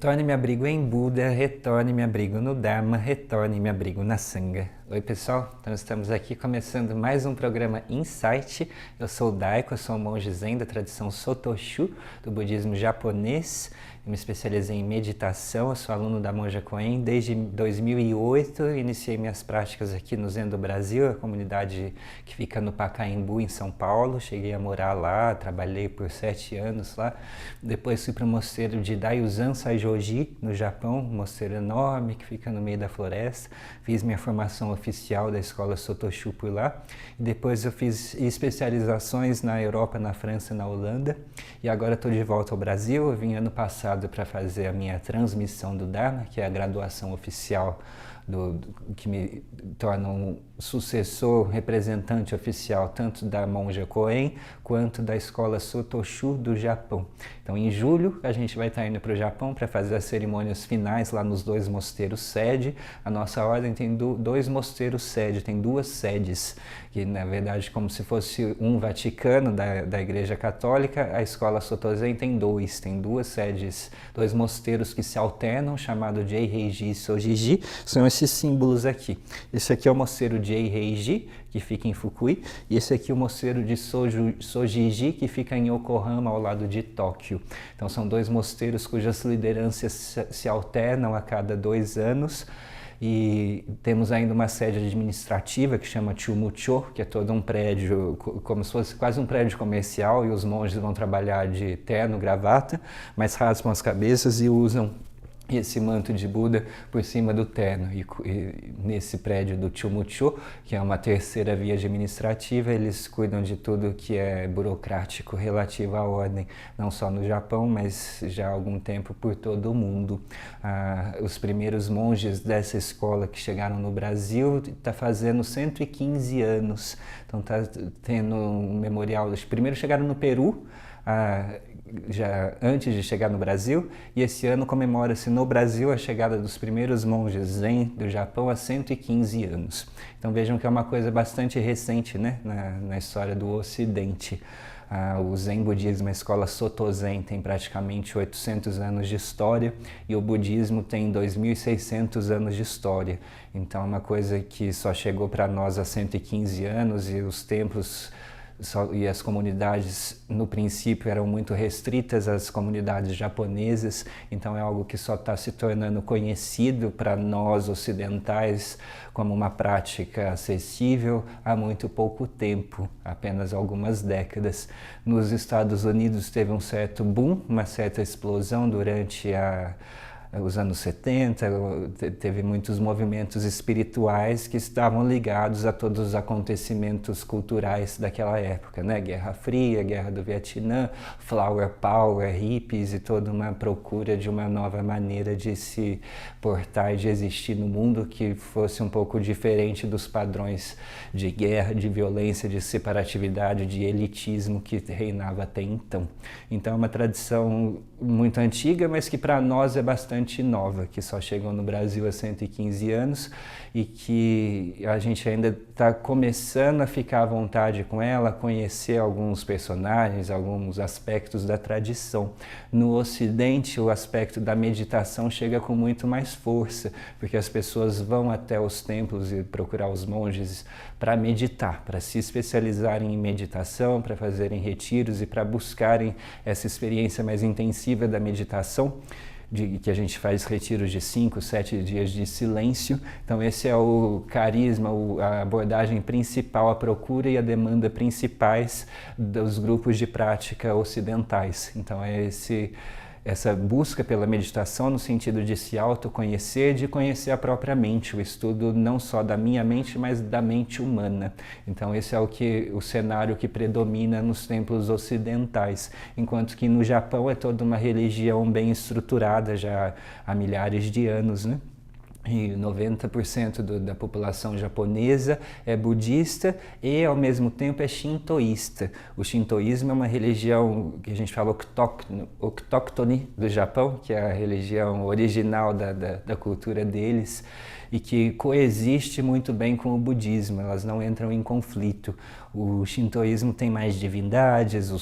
Retorne me abrigo em Buda, retorne me abrigo no Dharma, retorne me abrigo na Sangha. Oi pessoal, então estamos aqui começando mais um programa Insight. Eu sou o Daiko, eu sou um monge zen da tradição Sotoshu, do budismo japonês. Eu me especializei em meditação, eu sou aluno da Monja Koen desde 2008. Iniciei minhas práticas aqui no Zen do Brasil, a comunidade que fica no Pacaembu, em São Paulo. Cheguei a morar lá, trabalhei por 7 anos lá. Depois fui para o mosteiro de Daiyuzan Saijoji, no Japão, um mosteiro enorme que fica no meio da floresta. Fiz minha formação oficial da escola Sotoshu por lá. E depois eu fiz especializações na Europa, na França e na Holanda. E agora estou de volta ao Brasil. Eu vim ano passado para fazer a minha transmissão do Dharma, que é a graduação oficial que me torna um sucessor, representante oficial tanto da Monja Koen quanto da escola Sotoshu do Japão. Então em julho a gente vai estar indo para o Japão para fazer as cerimônias finais lá nos 2 mosteiros sede. A nossa ordem tem 2 mosteiros sede, tem 2 sedes, que na verdade como se fosse um Vaticano da Igreja Católica. A escola Sotozen tem 2, tem 2 sedes, 2 mosteiros que se alternam, chamado de Eiheiji e Sojiji. São esses símbolos aqui. Esse aqui é o mosteiro de Eiheiji, que fica em Fukui, e esse aqui é o mosteiro de Sojiji, que fica em Yokohama, ao lado de Tóquio. Então são 2 mosteiros cujas lideranças se alternam a cada 2 anos. E temos ainda uma sede administrativa que chama Chumucho, que é todo um prédio, como se fosse quase um prédio comercial, e os monges vão trabalhar de terno, gravata, mas raspam as cabeças e usam esse manto de Buda por cima do terno. E nesse prédio do Chumucho, que é uma terceira via administrativa, eles cuidam de tudo que é burocrático relativo à ordem, não só no Japão, mas já há algum tempo por todo o mundo. Os primeiros monges dessa escola que chegaram no Brasil está fazendo 115 anos. Então está tendo um memorial. Os primeiros chegaram no Peru, já antes de chegar no Brasil, e esse ano comemora-se no Brasil a chegada dos primeiros monges zen do Japão há 115 anos. Então vejam que é uma coisa bastante recente, né, na história do Ocidente. O Zen Budismo, a escola Sotozen, tem praticamente 800 anos de história, e o budismo tem 2.600 anos de história. Então é uma coisa que só chegou para nós há 115 anos, e os templos e as comunidades, no princípio, eram muito restritas às comunidades japonesas. Então é algo que só está se tornando conhecido para nós ocidentais como uma prática acessível há muito pouco tempo, apenas algumas décadas. Nos Estados Unidos teve um certo boom, uma certa explosão durante os anos 70, teve muitos movimentos espirituais que estavam ligados a todos os acontecimentos culturais daquela época, né? Guerra Fria, Guerra do Vietnã, Flower Power, hippies e toda uma procura de uma nova maneira de se portar e de existir no mundo que fosse um pouco diferente dos padrões de guerra, de violência, de separatividade, de elitismo que reinava até então. Então é uma tradição muito antiga, mas que para nós é bastante nova, que só chegou no Brasil há 115 anos e que a gente ainda está começando a ficar à vontade com ela, conhecer alguns personagens, alguns aspectos da tradição. No Ocidente, o aspecto da meditação chega com muito mais força, porque as pessoas vão até os templos e procurar os monges para meditar, para se especializarem em meditação, para fazerem retiros e para buscarem essa experiência mais intensiva da meditação, que a gente faz retiros de 5, 7 dias de silêncio. Então esse é o carisma, a abordagem principal, a procura e a demanda principais dos grupos de prática ocidentais. Então é essa busca pela meditação no sentido de se autoconhecer, de conhecer a própria mente, o estudo não só da minha mente, mas da mente humana. Então esse é o cenário que predomina nos templos ocidentais, enquanto que no Japão é toda uma religião bem estruturada já há milhares de anos, né? E 90% da população japonesa é budista e, ao mesmo tempo, é shintoísta. O shintoísmo é uma religião que a gente fala autóctone do Japão, que é a religião original da cultura deles. e que coexiste muito bem com o budismo, elas não entram em conflito. O shintoísmo tem mais divindades, o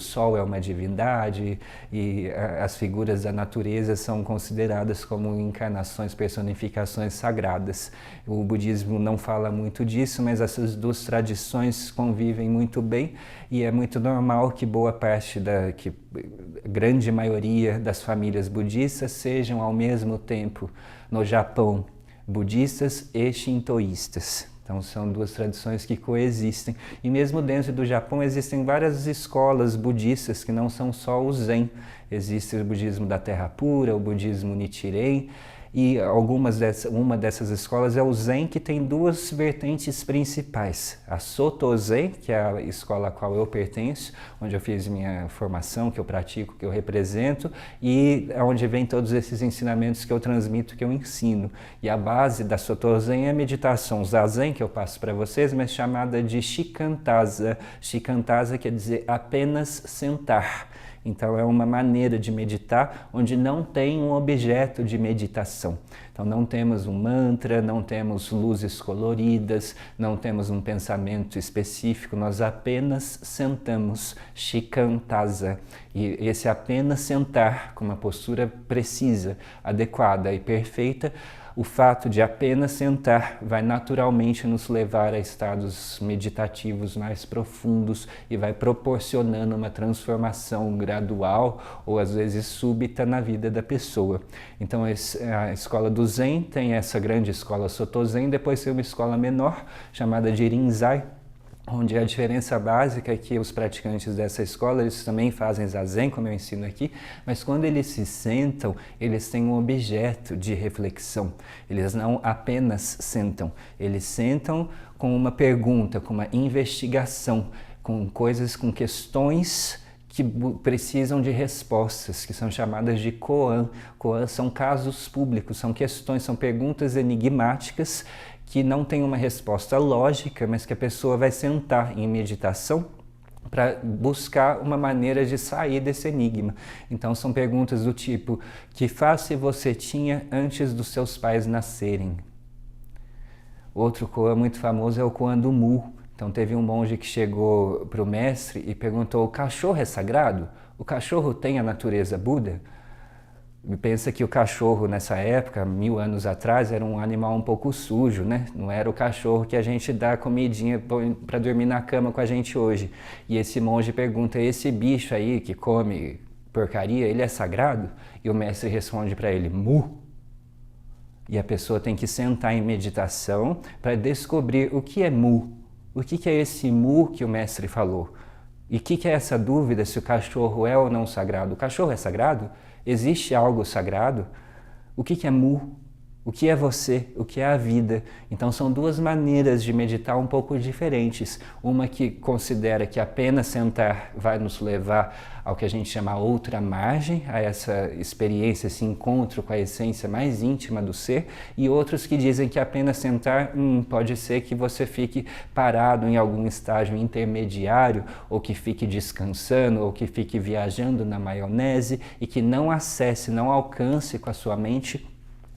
sol é uma divindade e as figuras da natureza são consideradas como encarnações, personificações sagradas. O budismo não fala muito disso, mas essas duas tradições convivem muito bem e é muito normal que boa parte que grande maioria das famílias budistas sejam ao mesmo tempo no Japão budistas e shintoístas. Então são duas tradições que coexistem. E mesmo dentro do Japão existem várias escolas budistas que não são só o Zen. Existe o budismo da terra pura, o budismo Nichiren, e uma dessas escolas é o Zen, que tem duas vertentes principais. A Soto Zen, que é a escola a qual eu pertenço, onde eu fiz minha formação, que eu pratico, que eu represento, e onde vem todos esses ensinamentos que eu transmito, que eu ensino. E a base da Soto Zen é a meditação Zazen, que eu passo para vocês, mas chamada de Shikantaza. Shikantaza quer dizer apenas sentar. Então é uma maneira de meditar onde não tem um objeto de meditação. Então não temos um mantra, não temos luzes coloridas, não temos um pensamento específico, nós apenas sentamos, Shikantaza. E esse apenas sentar com uma postura precisa, adequada e perfeita, o fato de apenas sentar vai naturalmente nos levar a estados meditativos mais profundos e vai proporcionando uma transformação gradual ou às vezes súbita na vida da pessoa. Então a escola do Zen tem essa grande escola Soto Zen, depois tem uma escola menor chamada de Rinzai, onde a diferença básica é que os praticantes dessa escola, eles também fazem Zazen, como eu ensino aqui, mas quando eles se sentam, eles têm um objeto de reflexão. Eles não apenas sentam, eles sentam com uma pergunta, com uma investigação, com coisas, com questões que precisam de respostas, que são chamadas de koan. Koan são casos públicos, são questões, são perguntas enigmáticas que não tem uma resposta lógica, mas que a pessoa vai sentar em meditação para buscar uma maneira de sair desse enigma. Então são perguntas do tipo: que face você tinha antes dos seus pais nascerem? Outro koan muito famoso é o koan do Mu. Então teve um monge que chegou para o mestre e perguntou: o cachorro é sagrado? O cachorro tem a natureza Buda? Pensa que o cachorro nessa época, 1000 anos atrás, era um animal um pouco sujo, né? Não era o cachorro que a gente dá comidinha para dormir na cama com a gente hoje. E esse monge pergunta: esse bicho aí que come porcaria, ele é sagrado? E o mestre responde para ele: Mu. E a pessoa tem que sentar em meditação para descobrir o que é Mu. O que é esse Mu que o mestre falou? E o que é essa dúvida se o cachorro é ou não sagrado? O cachorro é sagrado? Existe algo sagrado? O que é Mu? O que é você? O que é a vida? Então são duas maneiras de meditar um pouco diferentes. Uma que considera que apenas sentar vai nos levar ao que a gente chama outra margem, a essa experiência, esse encontro com a essência mais íntima do ser, e outros que dizem que apenas sentar pode ser que você fique parado em algum estágio intermediário, ou que fique descansando, ou que fique viajando na maionese e que não acesse, não alcance com a sua mente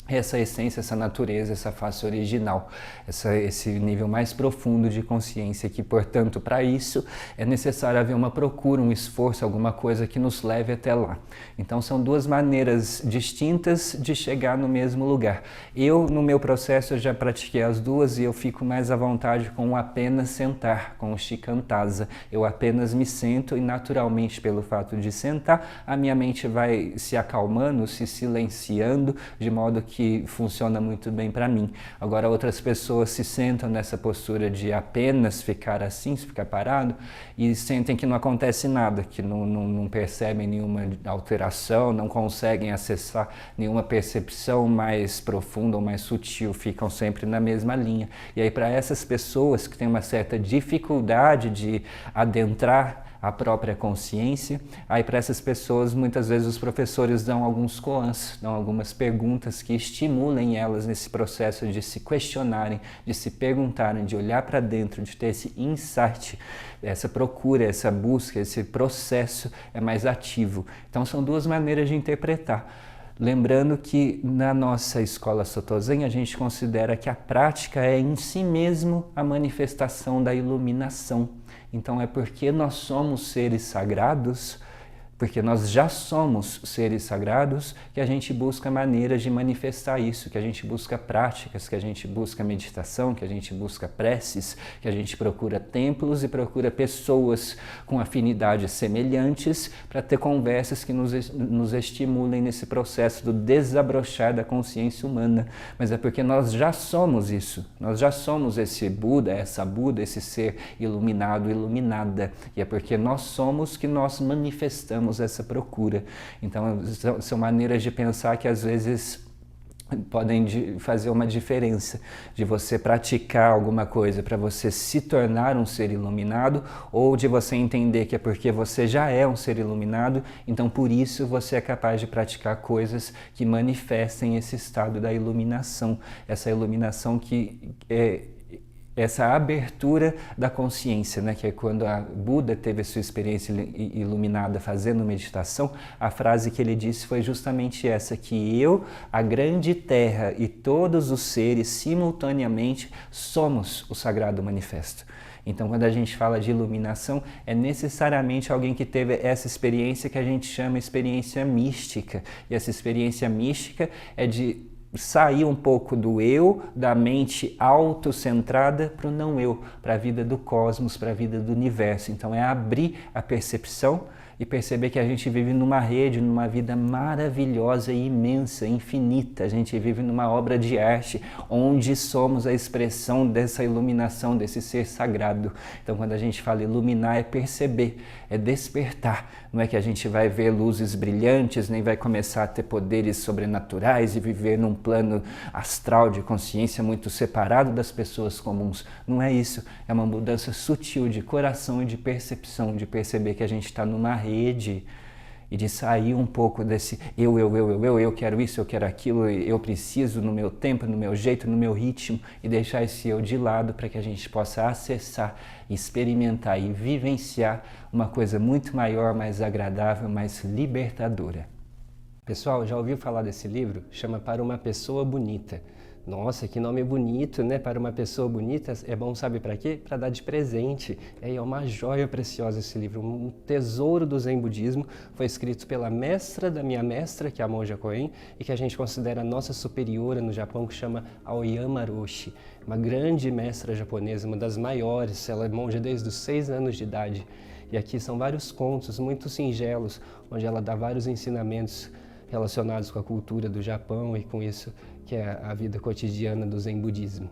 essa essência, essa natureza, essa face original, esse nível mais profundo de consciência, que, portanto, para isso é necessário haver uma procura, um esforço, alguma coisa que nos leve até lá. Então são duas maneiras distintas de chegar no mesmo lugar. Eu, no meu processo, eu já pratiquei as duas e eu fico mais à vontade com o apenas sentar, com o Shikantaza. Eu apenas me sento e, naturalmente, pelo fato de sentar, a minha mente vai se acalmando, se silenciando, de modo que funciona muito bem para mim. Agora outras pessoas se sentam nessa postura de apenas ficar assim, ficar parado, e sentem que não acontece nada, que não percebem nenhuma alteração, não conseguem acessar nenhuma percepção mais profunda ou mais sutil, ficam sempre na mesma linha. E aí para essas pessoas que têm uma certa dificuldade de adentrar a própria consciência, aí para essas pessoas muitas vezes os professores dão alguns koans, dão algumas perguntas que estimulem elas nesse processo de se questionarem, de se perguntarem, de olhar para dentro, de ter esse insight, essa procura, essa busca, esse processo é mais ativo. Então são duas maneiras de interpretar. Lembrando que na nossa escola Soto Zen a gente considera que a prática é em si mesmo a manifestação da iluminação. Então é porque nós somos seres sagrados, porque nós já somos seres sagrados, que a gente busca maneiras de manifestar isso, que a gente busca práticas, que a gente busca meditação, que a gente busca preces, que a gente procura templos e procura pessoas com afinidades semelhantes para ter conversas que nos estimulem nesse processo do desabrochar da consciência humana. Mas é porque nós já somos isso, nós já somos esse Buda, esse ser iluminado, iluminada, e é porque nós somos que nós manifestamos essa procura. Então, são maneiras de pensar que às vezes podem fazer uma diferença de você praticar alguma coisa para você se tornar um ser iluminado, ou de você entender que é porque você já é um ser iluminado, então por isso você é capaz de praticar coisas que manifestem esse estado da iluminação, essa iluminação que é essa abertura da consciência, né? Que é quando a Buda teve a sua experiência iluminada fazendo meditação, a frase que ele disse foi justamente essa, que eu, a grande terra e todos os seres simultaneamente somos o Sagrado Manifesto. Então, quando a gente fala de iluminação, é necessariamente alguém que teve essa experiência que a gente chama experiência mística. E essa experiência mística é de sair um pouco do eu, da mente autocentrada, para o não eu, para a vida do cosmos, para a vida do universo. Então é abrir a percepção e perceber que a gente vive numa rede, numa vida maravilhosa e imensa, infinita. A gente vive numa obra de arte onde somos a expressão dessa iluminação, desse ser sagrado. Então quando a gente fala iluminar, é perceber, é despertar. Não é que a gente vai ver luzes brilhantes, nem vai começar a ter poderes sobrenaturais e viver num plano astral de consciência muito separado das pessoas comuns. Não é isso. É uma mudança sutil de coração e de percepção, de perceber que a gente está numa rede e de sair um pouco desse eu quero isso, eu quero aquilo, eu preciso no meu tempo, no meu jeito, no meu ritmo, e deixar esse eu de lado para que a gente possa acessar, experimentar e vivenciar uma coisa muito maior, mais agradável, mais libertadora. Pessoal, já ouviu falar desse livro? Chama Para uma Pessoa Bonita. Nossa, que nome bonito, né? Para uma pessoa bonita, é bom, sabe para quê? Para dar de presente. É uma joia preciosa esse livro, um tesouro do Zen Budismo. Foi escrito pela mestra da minha mestra, que é a monja Koen, e que a gente considera a nossa superiora no Japão, que chama Aoyama Roshi. Uma grande mestra japonesa, uma das maiores. Ela é monja desde os 6 anos de idade. E aqui são vários contos muito singelos, onde ela dá vários ensinamentos relacionados com a cultura do Japão e com isso que é a vida cotidiana do Zen Budismo.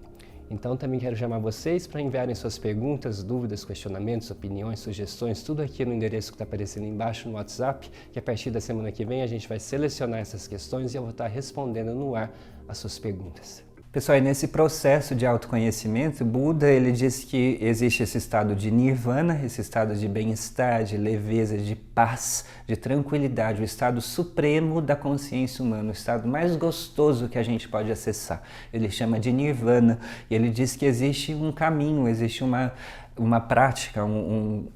Então também quero chamar vocês para enviarem suas perguntas, dúvidas, questionamentos, opiniões, sugestões, tudo aqui no endereço que está aparecendo embaixo no WhatsApp, que a partir da semana que vem a gente vai selecionar essas questões e eu vou estar respondendo no ar as suas perguntas. Pessoal, e nesse processo de autoconhecimento, Buda ele diz que existe esse estado de nirvana, esse estado de bem-estar, de leveza, de paz, de tranquilidade, o estado supremo da consciência humana, o estado mais gostoso que a gente pode acessar. Ele chama de nirvana e ele diz que existe um caminho, existe uma prática,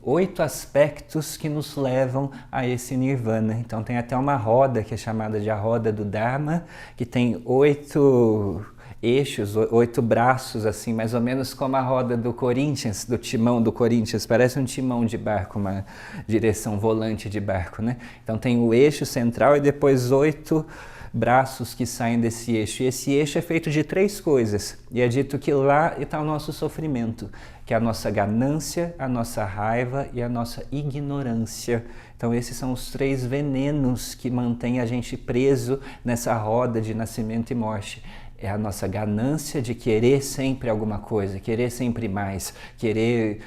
8 aspectos que nos levam a esse nirvana. Então tem até uma roda que é chamada de a roda do Dharma, que tem 8 eixos, 8 braços, assim, mais ou menos como a roda do Corinthians, do timão do Corinthians, parece um timão de barco, uma direção volante de barco, né? Então tem o eixo central e depois 8 braços que saem desse eixo. E esse eixo é feito de 3 coisas. E é dito que lá está o nosso sofrimento, que é a nossa ganância, a nossa raiva e a nossa ignorância. Então esses são os 3 venenos que mantêm a gente preso nessa roda de nascimento e morte. É a nossa ganância de querer sempre alguma coisa, querer sempre mais, querer,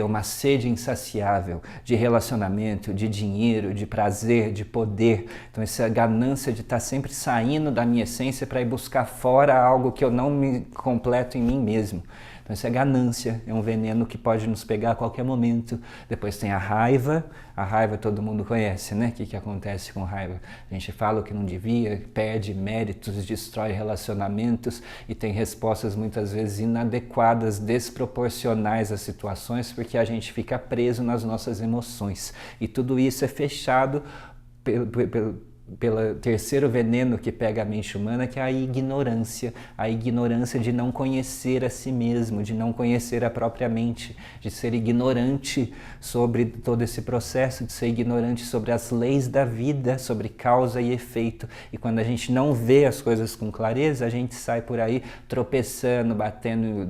uma sede insaciável de relacionamento, de dinheiro, de prazer, de poder. Então essa ganância de estar sempre saindo da minha essência para ir buscar fora algo que eu não me completo em mim mesmo. Então isso é ganância, é um veneno que pode nos pegar a qualquer momento. Depois tem a raiva todo mundo conhece, né? O que acontece com raiva? A gente fala o que não devia, perde méritos, destrói relacionamentos e tem respostas muitas vezes inadequadas, desproporcionais às situações, porque a gente fica preso nas nossas emoções. E tudo isso é fechado pelo terceiro veneno que pega a mente humana, que é a ignorância de não conhecer a si mesmo, de não conhecer a própria mente, de ser ignorante sobre todo esse processo, de ser ignorante sobre as leis da vida, sobre causa e efeito. E quando a gente não vê as coisas com clareza, a gente sai por aí tropeçando, batendo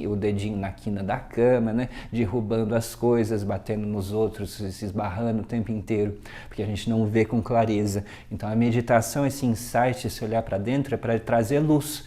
o dedinho na quina da cama, né? Derrubando as coisas, batendo nos outros, se esbarrando o tempo inteiro, porque a gente não vê com clareza. Então a meditação, esse insight, esse olhar para dentro, é para trazer luz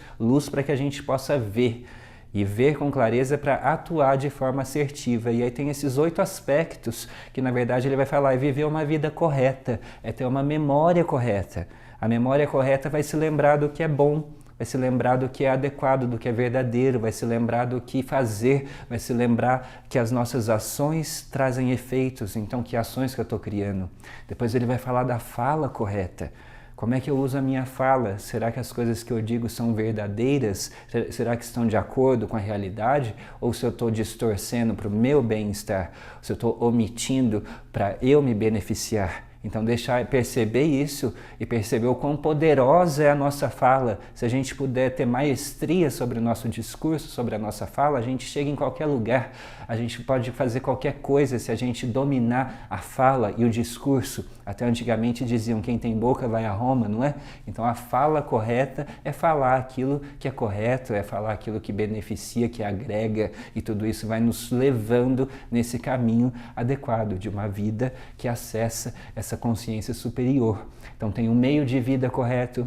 para que a gente possa ver, e ver com clareza para atuar de forma assertiva. E aí tem esses 8 aspectos que, na verdade, ele vai falar: é viver uma vida correta, é ter uma memória correta. A memória correta vai se lembrar do que é bom, vai se lembrar do que é adequado, do que é verdadeiro, vai se lembrar do que fazer, vai se lembrar que as nossas ações trazem efeitos, então que ações que eu estou criando. Depois ele vai falar da fala correta. Como é que eu uso a minha fala? Será que as coisas que eu digo são verdadeiras? Será que estão de acordo com a realidade? Ou se eu estou distorcendo para o meu bem-estar? Se eu estou omitindo para eu me beneficiar? Então perceber isso e perceber o quão poderosa é a nossa fala. Se a gente puder ter maestria sobre o nosso discurso, sobre a nossa fala, a gente chega em qualquer lugar. A gente pode fazer qualquer coisa se a gente dominar a fala e o discurso. Até antigamente diziam: quem tem boca vai a Roma, não é? Então a fala correta é falar aquilo que é correto, é falar aquilo que beneficia, que agrega, e tudo isso vai nos levando nesse caminho adequado de uma vida que acessa essa consciência superior. Então tem um meio de vida correto,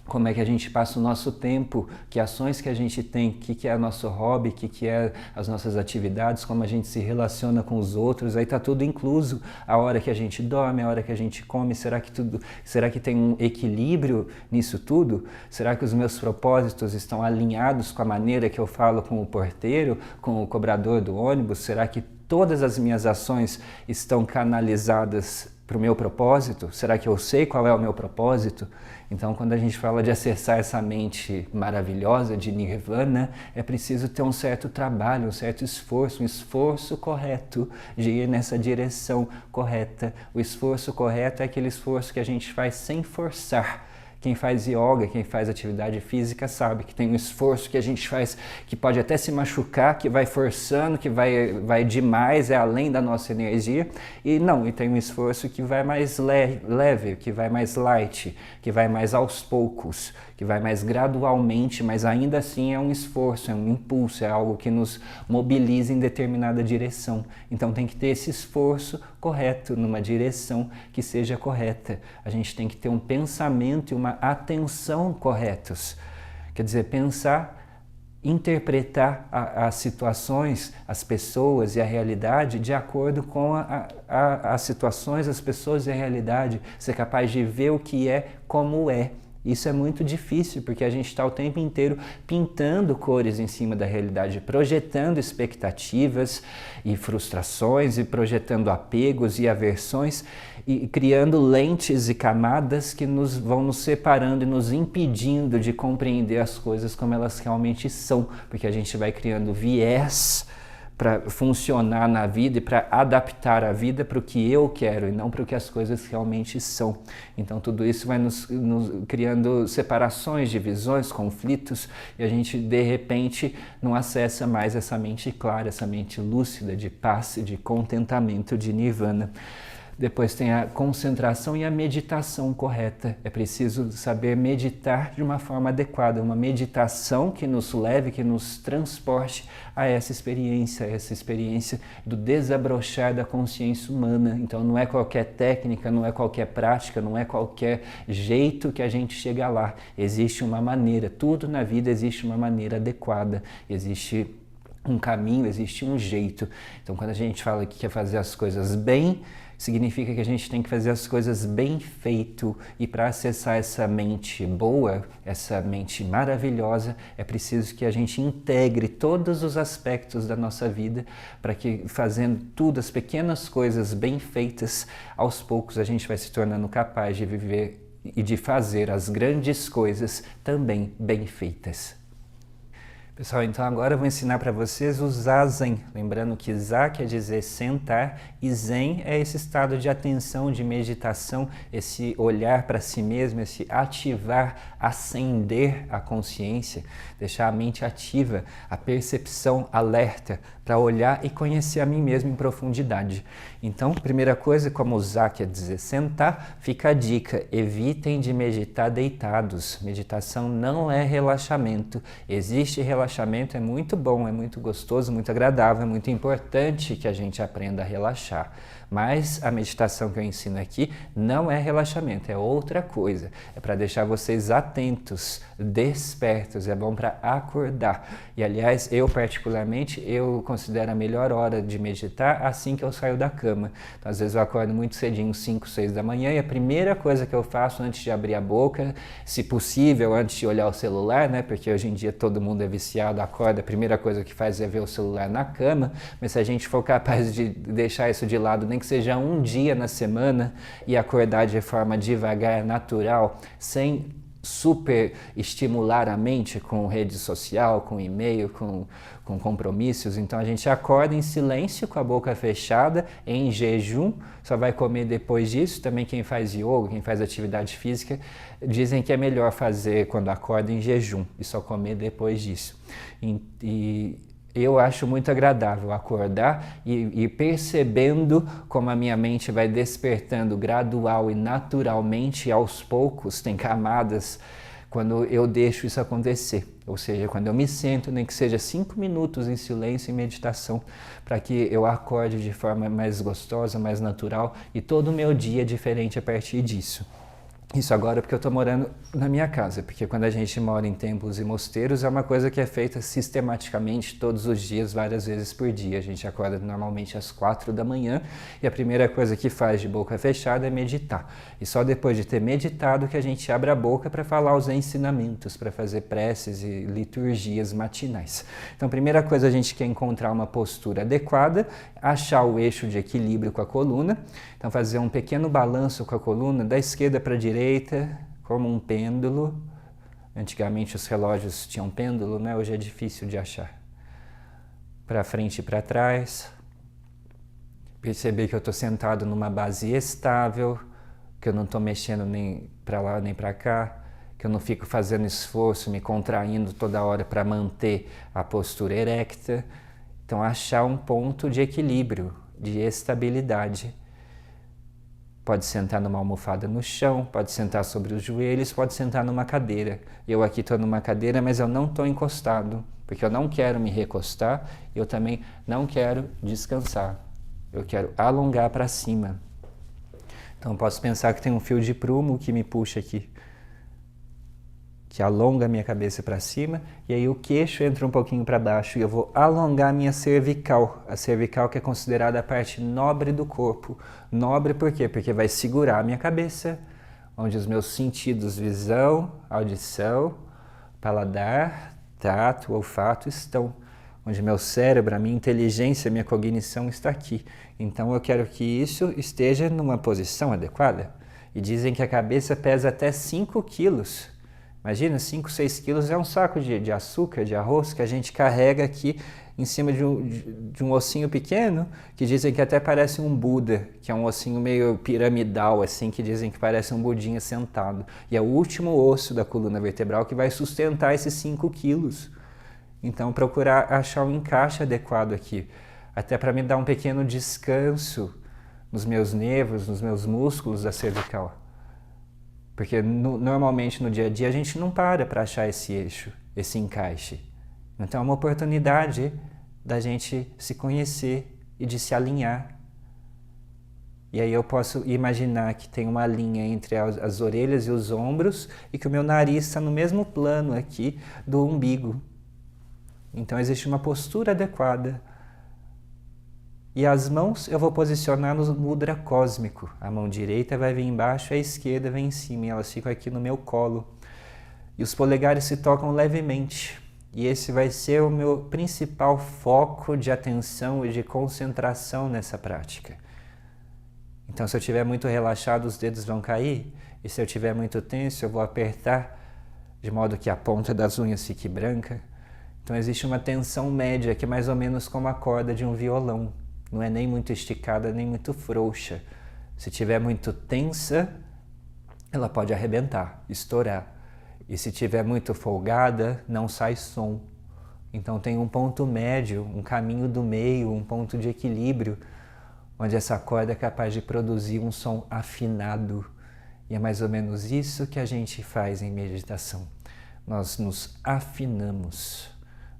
como é que a gente passa o nosso tempo, que ações que a gente tem, o que é o nosso hobby, o que é as nossas atividades, como a gente se relaciona com os outros, aí está tudo incluso. A hora que a gente dorme, a hora que a gente come, será que tem um equilíbrio nisso tudo? Será que os meus propósitos estão alinhados com a maneira que eu falo com o porteiro, com o cobrador do ônibus? Será que todas as minhas ações estão canalizadas para o meu propósito? Será que eu sei qual é o meu propósito? Então, quando a gente fala de acessar essa mente maravilhosa de Nirvana, é preciso ter um certo trabalho, um certo esforço, um esforço correto de ir nessa direção correta. O esforço correto é aquele esforço que a gente faz sem forçar. Quem faz yoga, quem faz atividade física sabe que tem um esforço que a gente faz que pode até se machucar, que vai forçando, que vai demais, é além da nossa energia. E tem um esforço que vai mais leve, que vai mais light, que vai mais aos poucos, que vai mais gradualmente, mas ainda assim é um esforço, é um impulso, é algo que nos mobiliza em determinada direção. Então tem que ter esse esforço correto, numa direção que seja correta. A gente tem que ter um pensamento e uma atenção corretos. Quer dizer, pensar, interpretar as situações, as pessoas e a realidade de acordo com as situações, as pessoas e a realidade. Ser capaz de ver o que é como é. Isso é muito difícil, porque a gente está o tempo inteiro pintando cores em cima da realidade, projetando expectativas e frustrações, e projetando apegos e aversões, e criando lentes e camadas que vão nos separando e nos impedindo de compreender as coisas como elas realmente são, porque a gente vai criando viés para funcionar na vida e para adaptar a vida para o que eu quero e não para o que as coisas realmente são. Então tudo isso vai nos criando separações, divisões, conflitos, e a gente de repente não acessa mais essa mente clara, essa mente lúcida de paz, de contentamento, de nirvana. Depois tem a concentração e a meditação correta. É preciso saber meditar de uma forma adequada, uma meditação que nos leve, que nos transporte a essa experiência do desabrochar da consciência humana. Então não é qualquer técnica, não é qualquer prática, não é qualquer jeito que a gente chega lá. Existe uma maneira, tudo na vida existe uma maneira adequada, existe um caminho, existe um jeito. Então quando a gente fala que quer fazer as coisas bem, significa que a gente tem que fazer as coisas bem feito, e para acessar essa mente boa, essa mente maravilhosa, é preciso que a gente integre todos os aspectos da nossa vida, para que fazendo tudo, as pequenas coisas bem feitas, aos poucos a gente vai se tornando capaz de viver e de fazer as grandes coisas também bem feitas. Pessoal, então agora eu vou ensinar para vocês o Zazen. Lembrando que Za quer dizer sentar e Zen é esse estado de atenção, de meditação, esse olhar para si mesmo, esse ativar, acender a consciência, deixar a mente ativa, a percepção alerta, para olhar e conhecer a mim mesmo em profundidade. Então, primeira coisa, como o Za quer dizer sentar, fica a dica: evitem de meditar deitados. Meditação não é relaxamento. Existe relaxamento, é muito bom, é muito gostoso, muito agradável, é muito importante que a gente aprenda a relaxar. Mas a meditação que eu ensino aqui não é relaxamento, é outra coisa. É para deixar vocês atentos, despertos, é bom para acordar. E aliás, eu particularmente, eu considero a melhor hora de meditar assim que eu saio da cama. Então, às vezes eu acordo muito cedinho, 5, 6 da manhã, e a primeira coisa que eu faço antes de abrir a boca, se possível, antes de olhar o celular, né? Porque hoje em dia todo mundo é viciado, acorda, a primeira coisa que faz é ver o celular na cama, mas se a gente for capaz de deixar isso de lado, nem que seja um dia na semana, e acordar de forma devagar, natural, sem super estimular a mente com rede social, com e-mail, com compromissos. Então a gente acorda em silêncio, com a boca fechada, em jejum, só vai comer depois disso. Também quem faz yoga, quem faz atividade física, dizem que é melhor fazer quando acorda em jejum e só comer depois disso. Eu acho muito agradável acordar e percebendo como a minha mente vai despertando gradual e naturalmente, aos poucos, tem camadas, quando eu deixo isso acontecer. Ou seja, quando eu me sento, nem que seja 5 minutos em silêncio e meditação, para que eu acorde de forma mais gostosa, mais natural, e todo o meu dia é diferente a partir disso. Isso agora porque eu estou morando na minha casa, porque quando a gente mora em templos e mosteiros é uma coisa que é feita sistematicamente todos os dias, várias vezes por dia. A gente acorda normalmente às 4 da manhã e a primeira coisa que faz de boca fechada é meditar. E só depois de ter meditado que a gente abre a boca para falar os ensinamentos, para fazer preces e liturgias matinais. Então, a primeira coisa, a gente quer encontrar uma postura adequada, achar o eixo de equilíbrio com a coluna. Então, fazer um pequeno balanço com a coluna da esquerda para a direita, como um pêndulo. Antigamente os relógios tinham pêndulo, né? Hoje é difícil de achar. Para frente e para trás. Perceber que eu estou sentado numa base estável, que eu não estou mexendo nem para lá nem para cá, que eu não fico fazendo esforço, me contraindo toda hora para manter a postura erecta. Então, achar um ponto de equilíbrio, de estabilidade. Pode sentar numa almofada no chão, pode sentar sobre os joelhos, pode sentar numa cadeira. Eu aqui estou numa cadeira, mas eu não estou encostado, porque eu não quero me recostar, eu também não quero descansar. Eu quero alongar para cima. Então, posso pensar que tem um fio de prumo que me puxa aqui, que alonga a minha cabeça para cima, e aí o queixo entra um pouquinho para baixo, e eu vou alongar a minha cervical. A cervical que é considerada a parte nobre do corpo. Nobre por quê? Porque vai segurar a minha cabeça, onde os meus sentidos, visão, audição, paladar, tato, olfato estão. Onde meu cérebro, a minha inteligência, a minha cognição está aqui. Então eu quero que isso esteja numa posição adequada. E dizem que a cabeça pesa até 5 quilos. Imagina, 5, 6 quilos é um saco de açúcar, de arroz, que a gente carrega aqui em cima de um ossinho pequeno, que dizem que até parece um Buda, que é um ossinho meio piramidal, assim, que dizem que parece um budinha sentado. E é o último osso da coluna vertebral que vai sustentar esses 5 quilos. Então, procurar achar um encaixe adequado aqui, até para me dar um pequeno descanso nos meus nervos, nos meus músculos da cervical. Porque normalmente no dia a dia a gente não para achar esse eixo, esse encaixe. Então é uma oportunidade da gente se conhecer e de se alinhar. E aí eu posso imaginar que tem uma linha entre as orelhas e os ombros e que o meu nariz está no mesmo plano aqui do umbigo. Então existe uma postura adequada. E as mãos eu vou posicionar no mudra cósmico. A mão direita vai vir embaixo, a esquerda vem em cima, e elas ficam aqui no meu colo. E os polegares se tocam levemente. E esse vai ser o meu principal foco de atenção e de concentração nessa prática. Então, se eu estiver muito relaxado, os dedos vão cair. E se eu estiver muito tenso, eu vou apertar de modo que a ponta das unhas fique branca. Então existe uma tensão média que é mais ou menos como a corda de um violão. Não é nem muito esticada, nem muito frouxa. Se tiver muito tensa, ela pode arrebentar, estourar. E se tiver muito folgada, não sai som. Então tem um ponto médio, um caminho do meio, um ponto de equilíbrio, onde essa corda é capaz de produzir um som afinado. E é mais ou menos isso que a gente faz em meditação. Nós nos afinamos,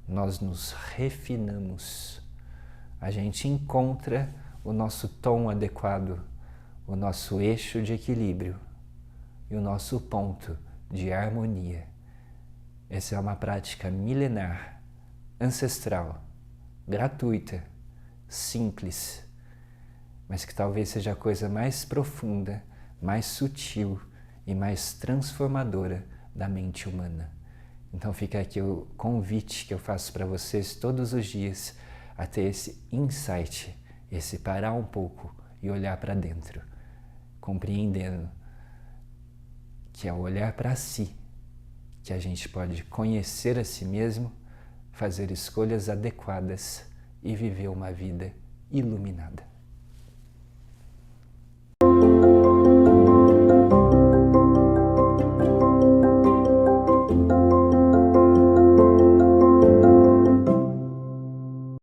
nós nos refinamos. A gente encontra o nosso tom adequado, o nosso eixo de equilíbrio e o nosso ponto de harmonia. Essa é uma prática milenar, ancestral, gratuita, simples, mas que talvez seja a coisa mais profunda, mais sutil e mais transformadora da mente humana. Então fica aqui o convite que eu faço para vocês todos os dias a ter esse insight, esse parar um pouco e olhar para dentro, compreendendo que ao olhar para si, que a gente pode conhecer a si mesmo, fazer escolhas adequadas e viver uma vida iluminada.